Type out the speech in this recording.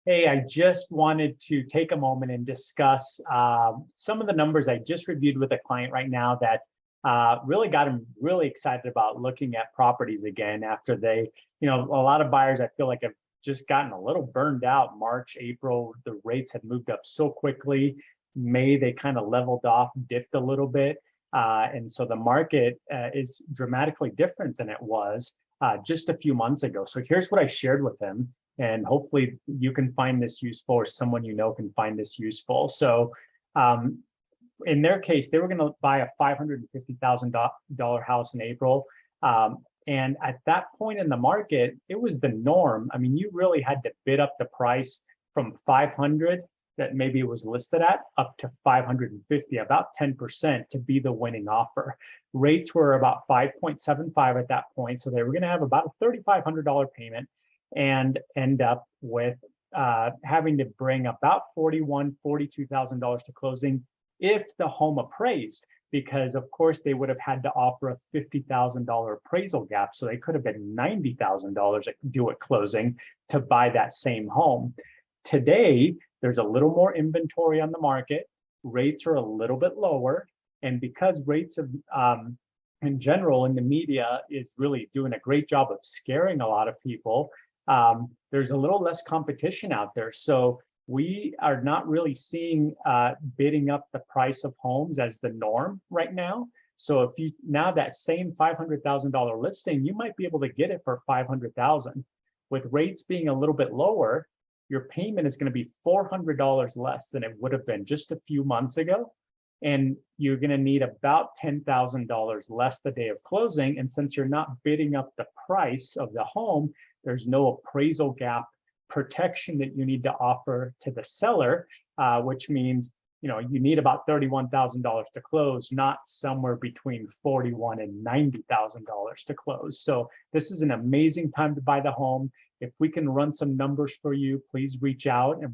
Hey, I just wanted to take a moment and discuss some of the numbers I just reviewed with a client right now that really got him really excited about looking at properties again after a lot of buyers I feel like have just gotten a little burned out. March, April, the rates had moved up so quickly. May, they kind of leveled off, dipped a little bit. And so the market is dramatically different than it was just a few months ago. So here's what I shared with him, and hopefully you can find this useful, or someone you know can find this useful. So in their case, they were going to buy a $550,000 house in April. And at that point in the market, it was the norm. I mean, you really had to bid up the price from 500 that maybe it was listed at up to 550, about 10% to be the winning offer. Rates were about 5.75 at that point. So they were going to have about a $3,500 payment and end up with having to bring about $42,000 to closing if the home appraised, because of course they would have had to offer a $50,000 appraisal gap. So they could have been $90,000 due at closing to buy that same home. Today, there's a little more inventory on the market. Rates are a little bit lower. And because rates of, in general in the media is really doing a great job of scaring a lot of people, there's a little less competition out there. So we are not really seeing bidding up the price of homes as the norm right now. So if you now that same $500,000 listing, you might be able to get it for $500,000. With rates being a little bit lower, your payment is going to be $400 less than it would have been just a few months ago. And you're going to need about $10,000 less the day of closing. And since you're not bidding up the price of the home, there's no appraisal gap protection that you need to offer to the seller, which means you need about $31,000 to close, not somewhere between $41,000 and $90,000 to close. So this is an amazing time to buy the home. If we can run some numbers for you, please reach out and